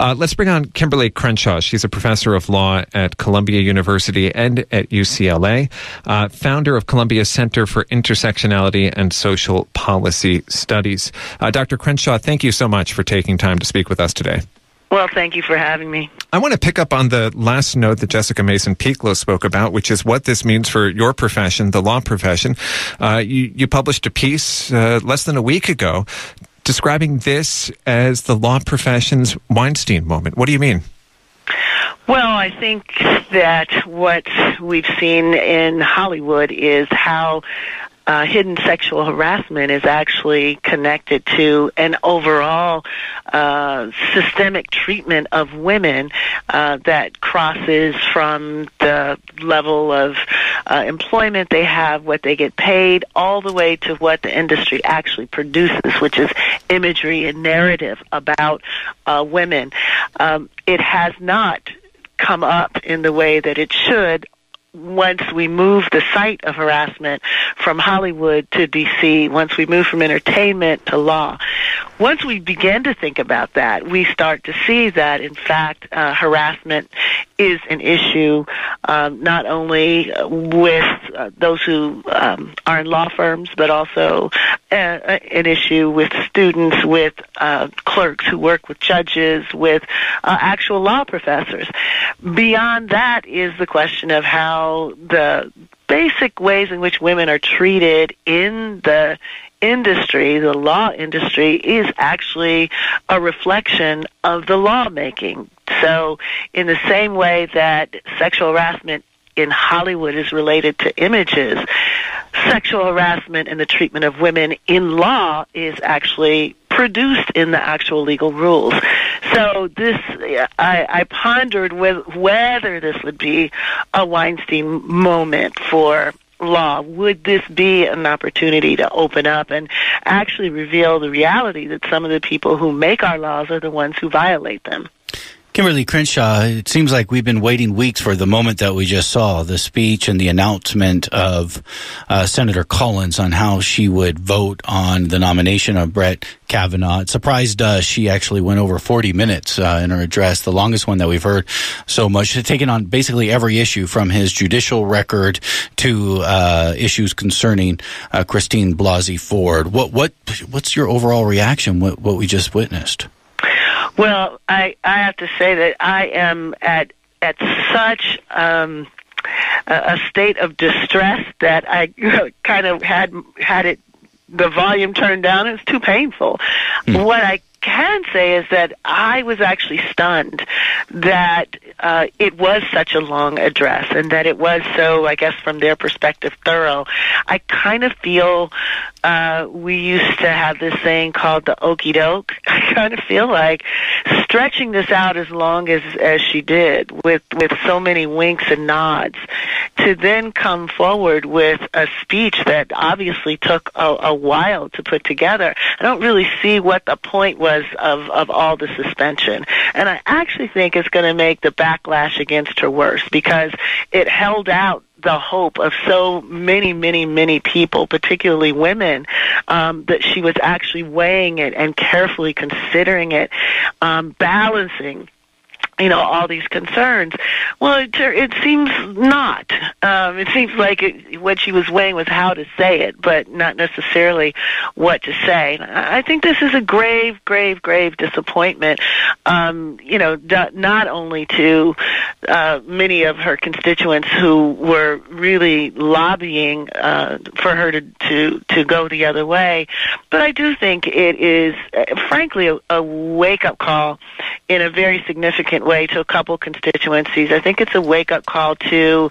Let's bring on Kimberly Crenshaw. She's a professor of law at Columbia University and at UCLA, founder of Columbia's Center for Intersectionality and Social Policy Studies. Dr. Crenshaw, thank you so much for taking time to speak with us today. Well, thank you for having me. I want to pick up on the last note that Jessica Mason-Pieklo spoke about, which is what this means for your profession, the law profession. You published a piece less than a week ago describing this as the law profession's Weinstein moment. What do you mean? Well, I think that what we've seen in Hollywood is how hidden sexual harassment is actually connected to an overall systemic treatment of women that crosses from the level of employment they have, what they get paid, all the way to what the industry actually produces, which is imagery and narrative about women. It has not come up in the way that it should once we move the site of harassment from Hollywood to D.C., once we move from entertainment to law. Once we begin to think about that, we start to see that, in fact, harassment is an issue not only with those who are in law firms, but also an issue with students, with clerks who work with judges, with actual law professors. Beyond that is the question of how the basic ways in which women are treated in the industry, the law industry, is actually a reflection of the lawmaking. So in the same way that sexual harassment in Hollywood is related to images, sexual harassment and the treatment of women in law is actually produced in the actual legal rules. So this, I pondered whether this would be a Weinstein moment for law. Would this be an opportunity to open up and actually reveal the reality that some of the people who make our laws are the ones who violate them? Kimberly Crenshaw, it seems like we've been waiting weeks for the moment that we just saw, the speech and the announcement of Senator Collins on how she would vote on the nomination of Brett Kavanaugh. It surprised us. She actually went over 40 minutes in her address, the longest one that we've heard so much. She's taken on basically every issue from his judicial record to issues concerning Christine Blasey Ford. What's your overall reaction, what we just witnessed? Well, I have to say that I am at such a state of distress that I kind of had it, the volume turned down. It was too painful. What I can say is that I was actually stunned that it was such a long address and that it was so, I guess, from their perspective, thorough. I kind of feel we used to have this saying called the okie doke. I kind of feel like stretching this out as long as she did with so many winks and nods to then come forward with a speech that obviously took a while to put together. I don't really see what the point was of all the suspension. And I actually think it's going to make the backlash against her worse because it held out the hope of so many people, particularly women, that she was actually weighing it and carefully considering it, balancing all these concerns. Well, it seems not. It seems like what she was weighing was how to say it, but not necessarily what to say. I think this is a grave disappointment, not only to many of her constituents who were really lobbying for her to go the other way, but I do think it is, frankly, a wake-up call in a very significant way to a couple constituencies. I think it's a wake-up call to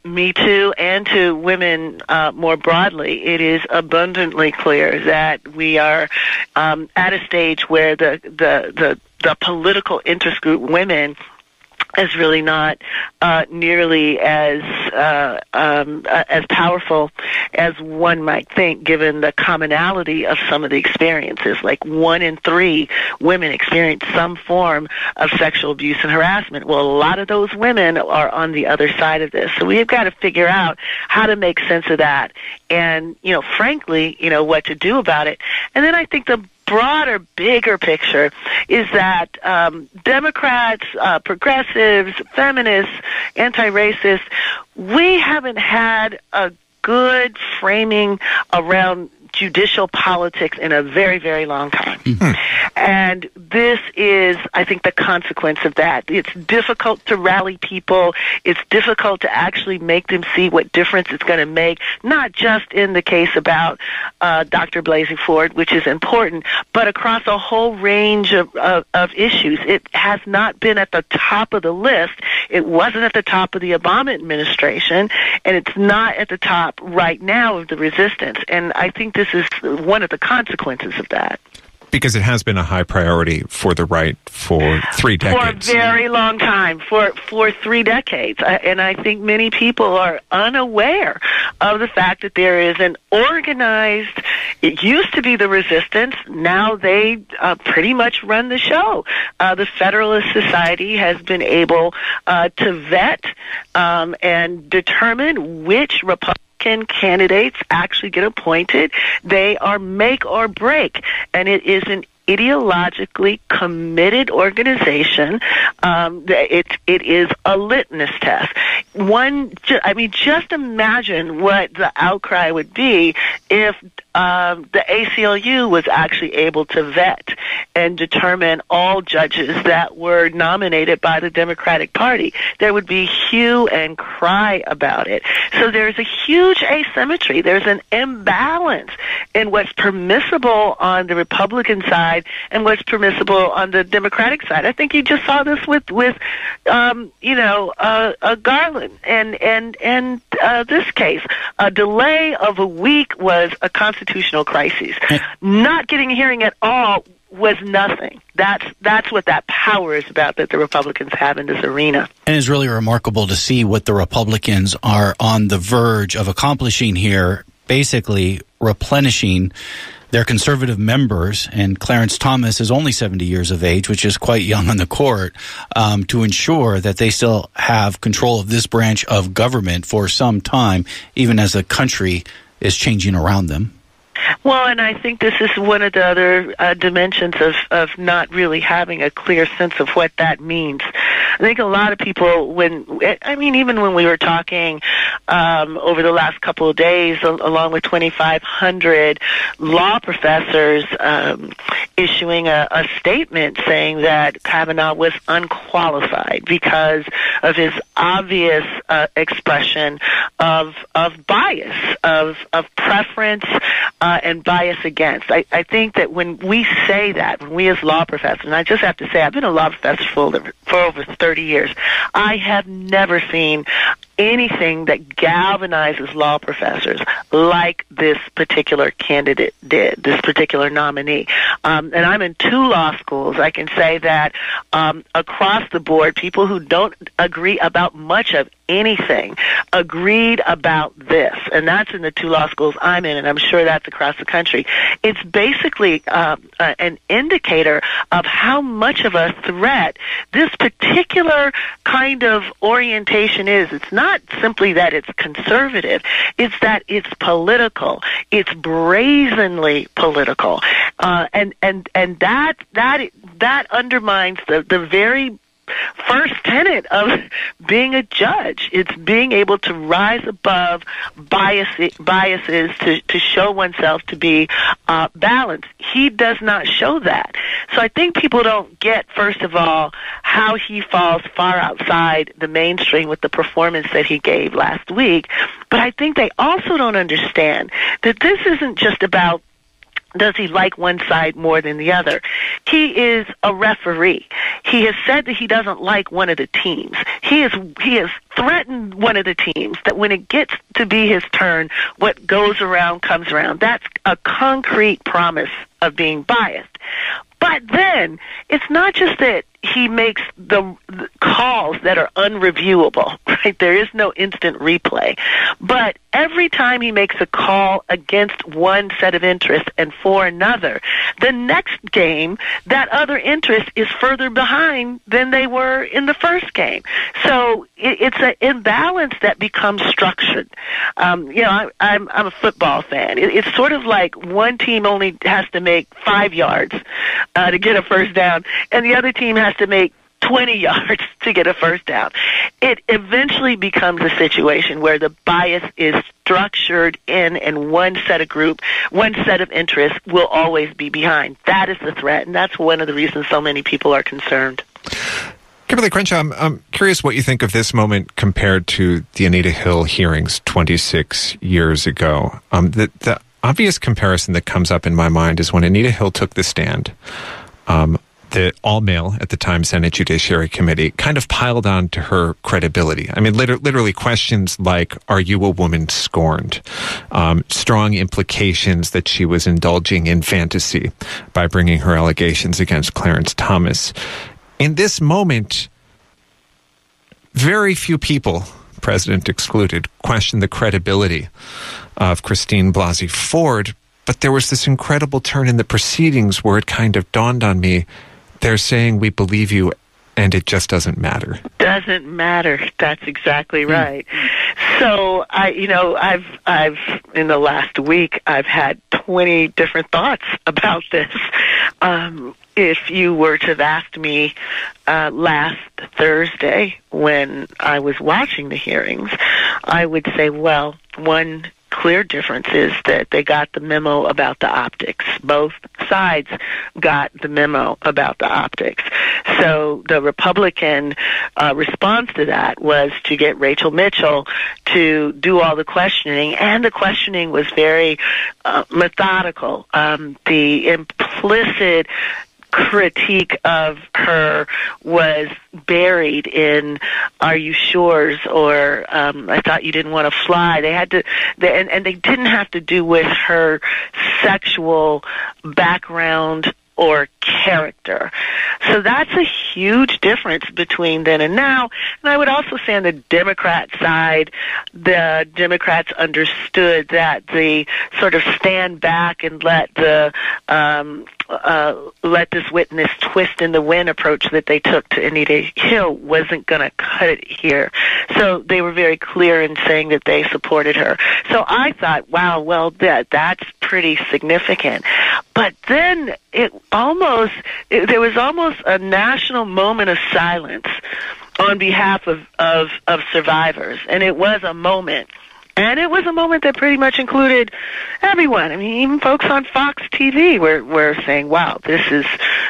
Me Too and to women more broadly. It is abundantly clear that we are at a stage where the political interest group women is really not nearly as powerful as one might think, given the commonality of some of the experiences. Like 1 in 3 women experience some form of sexual abuse and harassment. Well, a lot of those women are on the other side of this. So we've got to figure out how to make sense of that and, frankly, what to do about it. And then I think the broader, bigger picture is that Democrats, progressives, feminists, anti-racists, we haven't had a good framing around judicial politics in a very, very long time. And this is, I think, the consequence of that. It's difficult to rally people. It's difficult to actually make them see what difference it's going to make, not just in the case about Dr. Blasey Ford, which is important, but across a whole range of issues. It has not been at the top of the list. It wasn't at the top of the Obama administration, and it's not at the top right now of the resistance. And I think this is one of the consequences of that. Because it has been a high priority for the right for 3 decades. For a very long time, for 3 decades. And I think many people are unaware of the fact that there is an organized, it used to be the resistance, now they pretty much run the show. The Federalist Society has been able to vet and determine which Republican candidates actually get appointed. They are make or break, and it is an ideologically committed organization. It is a litmus test. Just imagine what the outcry would be if the ACLU was actually able to vet and determine all judges that were nominated by the Democratic Party. There would be hue and cry about it. So there's a huge asymmetry. There's an imbalance in what's permissible on the Republican side and what's permissible on the Democratic side. I think you just saw this with Garland and this case. A delay of a week was a constitutional crisis. Not getting a hearing at all was nothing. That's what that power is about that the Republicans have in this arena. And it's really remarkable to see what the Republicans are on the verge of accomplishing here, basically replenishing their conservative members, and Clarence Thomas is only 70 years of age, which is quite young on the court, to ensure that they still have control of this branch of government for some time, even as the country is changing around them. Well, and I think this is one of the other dimensions of not really having a clear sense of what that means. I think a lot of people, even when we were talking over the last couple of days, along with 2,500 law professors issuing a statement saying that Kavanaugh was unqualified because of his obvious expression of bias, of preference, and bias against. I think that when we say that, when we as law professors, and I just have to say, I've been a law professor for over 30 years, I have never seen anything that galvanizes law professors like this particular candidate did, this particular nominee. And I'm in 2 law schools. I can say that across the board, people who don't agree about much of anything agreed about this. And that's in the 2 law schools I'm in, and I'm sure that's across the country. It's basically an indicator of how much of a threat this particular kind of orientation is. It's not simply that it's conservative, it's that it's political. It's brazenly political. And that undermines the very first tenet of being a judge. It's being able to rise above biases to show oneself to be balanced. He does not show that. So I think people don't get, first of all, how he falls far outside the mainstream with the performance that he gave last week. But I think they also don't understand that this isn't just about does he like one side more than the other. He is a referee. He has said that he doesn't like one of the teams. He has threatened one of the teams that when it gets to be his turn, what goes around comes around. That's a concrete promise of being biased. But then it's not just that he makes the calls that are unreviewable, right? There is no instant replay. But every time he makes a call against one set of interests and for another, the next game, that other interest is further behind than they were in the first game. So it's an imbalance that becomes structured. I'm a football fan. It's sort of like one team only has to make 5 yards to get a first down, and the other team has to make 20 yards to get a first down. It eventually becomes a situation where the bias is structured in, and one set of interests will always be behind. That is the threat, and that's one of the reasons so many people are concerned. Kimberly Crenshaw, I'm curious what you think of this moment compared to the Anita Hill hearings 26 years ago. The obvious comparison that comes up in my mind is when Anita Hill took the stand. The all-male, at the time, Senate Judiciary Committee kind of piled on to her credibility. I mean, literally questions like, are you a woman scorned? Strong implications that she was indulging in fantasy by bringing her allegations against Clarence Thomas. In this moment, very few people, President excluded, questioned the credibility of Christine Blasey Ford, but there was this incredible turn in the proceedings where it kind of dawned on me, they're saying we believe you, and it just doesn't matter. Doesn't matter. That's exactly right. So I've in the last week, I've had 20 different thoughts about this. If you were to have asked me last Thursday when I was watching the hearings, I would say, well, one clear difference is that they got the memo about the optics. Both sides got the memo about the optics. So the Republican response to that was to get Rachel Mitchell to do all the questioning, and the questioning was very methodical. The implicit critique of her was buried in "Are you sure?" or "I thought you didn't want to fly." They had to, and they didn't have to do with her sexual background or character. So that's a huge difference between then and now. And I would also say on the Democrat side, the Democrats understood that the sort of stand back and let this witness twist in the wind approach that they took to Anita Hill wasn't going to cut it here. So they were very clear in saying that they supported her. So I thought, wow, well, that's pretty significant. But then there was almost a national moment of silence on behalf of survivors. And it was a moment. And it was a moment that pretty much included everyone. I mean, even folks on Fox TV were saying, wow, this is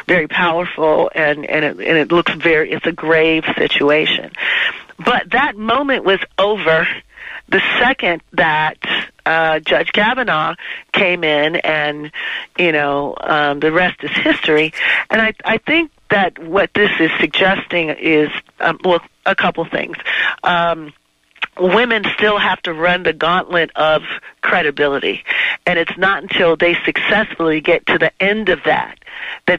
very powerful, and it looks it's a grave situation. But that moment was over the second that Judge Kavanaugh came in, and, the rest is history. And I think that what this is suggesting is, a couple things. Women still have to run the gauntlet of credibility, and it's not until they successfully get to the end of that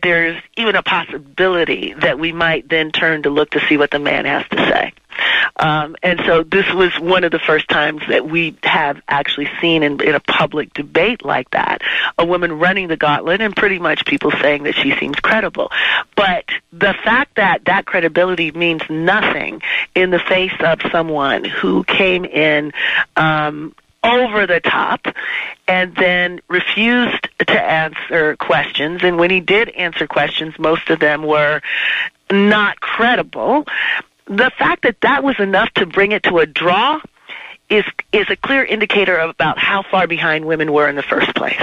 there's even a possibility that we might then turn to look to see what the man has to say. And so this was one of the first times that we have actually seen in a public debate like that, a woman running the gauntlet and pretty much people saying that she seems credible. But the fact that credibility means nothing in the face of someone who came in over the top and then refused to answer questions. And when he did answer questions, most of them were not credible. The fact that was enough to bring it to a draw is a clear indicator about how far behind women were in the first place.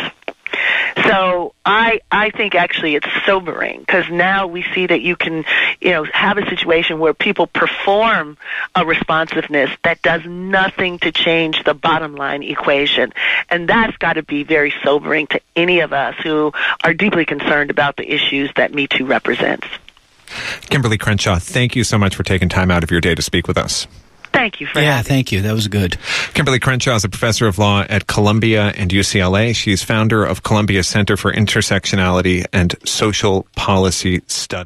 So I think actually it's sobering, because now we see that you can, have a situation where people perform a responsiveness that does nothing to change the bottom line equation. And that's got to be very sobering to any of us who are deeply concerned about the issues that Me Too represents. Kimberly Crenshaw, thank you so much for taking time out of your day to speak with us. Thank you for having me. Thank you. That was good. Kimberly Crenshaw is a professor of law at Columbia and UCLA. She's founder of Columbia Center for Intersectionality and Social Policy Studies.